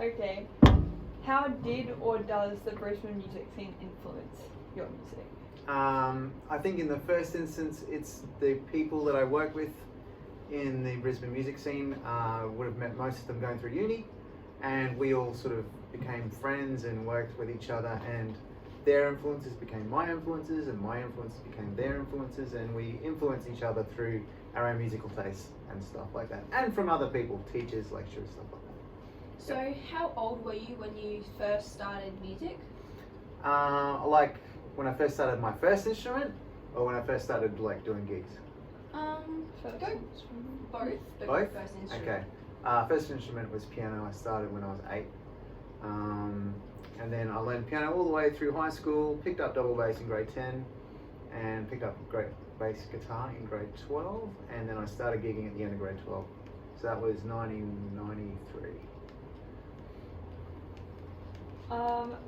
Okay. How did or does the Brisbane music scene influence your music? I think in the first instance, it's the people that I work with in the Brisbane music scene. Would have met most of them going through uni, and we all sort of became friends and worked with each other, and their influences became my influences, and my influences became their influences, and we influence each other through our own musical tastes and stuff like that, and from other people, teachers, lecturers, stuff like that. So how old were you when you first started music? Like when I first started my first instrument, or when I first started like doing gigs? Go both, but Both? first instrument. Okay. First instrument was piano. I started when I was 8. And then I learned piano all the way through high school, picked up double bass in grade 10, and picked up great bass guitar in grade 12, and then I started gigging at the end of grade 12. So that was 1993.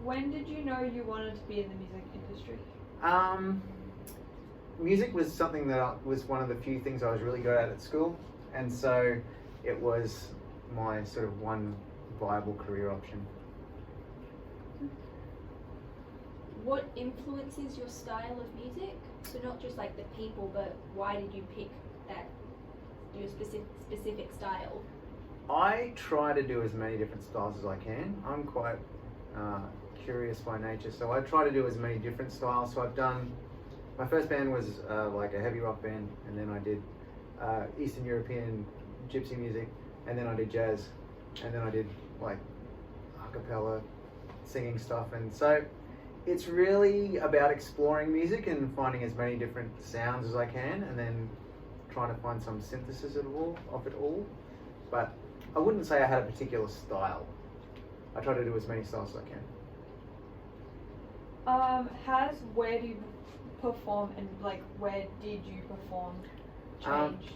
When did you know you wanted to be in the music industry? Music was something that was one of the few things I was really good at school, and so it was my sort of one viable career option. What influences your style of music? So not just like the people, but why did you pick that your specific style? I try to do as many different styles as I can. I'm quite curious by nature, so I try to do as many different styles. So I've done, my first band was like a heavy rock band, and then I did Eastern European gypsy music, and then I did jazz, and then I did like a cappella singing stuff, and so it's really about exploring music and finding as many different sounds as I can, and then trying to find some synthesis of it all. But I wouldn't say I had a particular style. I try to do as many styles as I can. Has where do you perform and like where did you perform changed?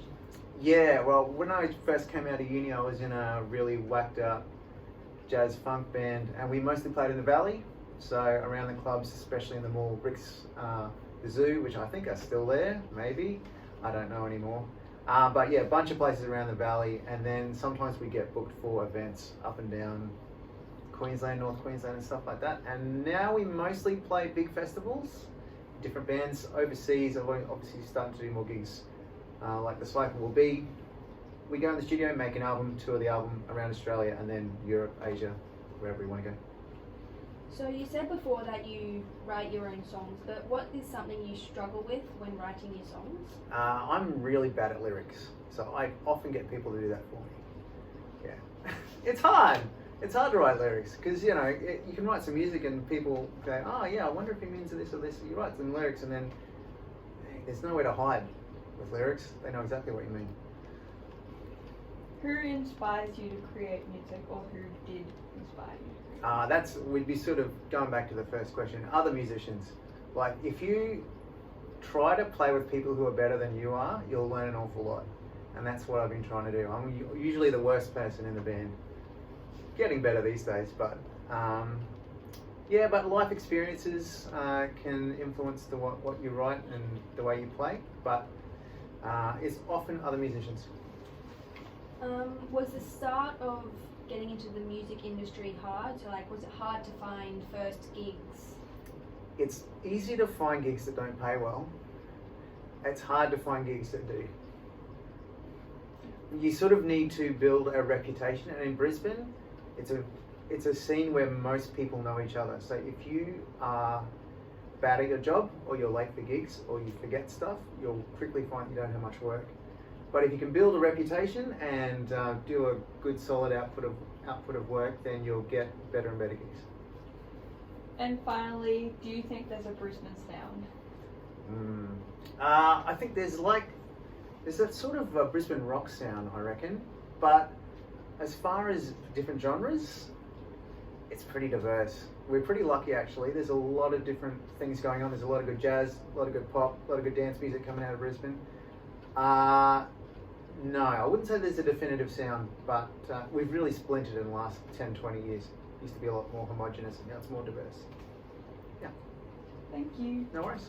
Yeah, well, when I first came out of uni, I was in a really whacked out jazz funk band, and we mostly played in the valley. So around the clubs, especially in the mall, Bricks, the Zoo, which I think are still there, maybe. I don't know anymore. But yeah, a bunch of places around the valley, and then sometimes we get booked for events up and down Queensland, North Queensland and stuff like that. And now we mostly play big festivals, different bands overseas. I've obviously starting to do more gigs, like the cycle will be. We go in the studio, make an album, tour the album around Australia, and then Europe, Asia, wherever we want to go. So you said before that you write your own songs, but what is something you struggle with when writing your songs? I'm really bad at lyrics, so I often get people to do that for me. Yeah, it's hard. It's hard to write lyrics because you know you can write some music and people go, oh yeah, I wonder if he means this or this. You write some lyrics and then there's nowhere to hide with lyrics. They know exactly what you mean. Who inspires you to create music, or who did inspire you? We'd be sort of going back to the first question. Other musicians, like if you try to play with people who are better than you are, you'll learn an awful lot, and that's what I've been trying to do. I'm usually the worst person in the band. Getting better these days, but yeah, but life experiences can influence what you write and the way you play, but it's often other musicians. Was the start of getting into the music industry hard? So like, was it hard to find first gigs? It's easy to find gigs that don't pay well. It's hard to find gigs that do. You sort of need to build a reputation, and in Brisbane, it's a scene where most people know each other. So if you are bad at your job, or you're late for gigs, or you forget stuff, you'll quickly find you don't have much work. But if you can build a reputation and do a good solid output of work, then you'll get better and better gigs. And finally, do you think there's a Brisbane sound? I think there's that sort of Brisbane rock sound, I reckon. But as far as different genres, it's pretty diverse. We're pretty lucky actually. There's a lot of different things going on. There's a lot of good jazz, a lot of good pop, a lot of good dance music coming out of Brisbane. No, I wouldn't say there's a definitive sound, but we've really splintered in the last 10, 20 years. It used to be a lot more homogenous, and now it's more diverse. Yeah. Thank you. No worries.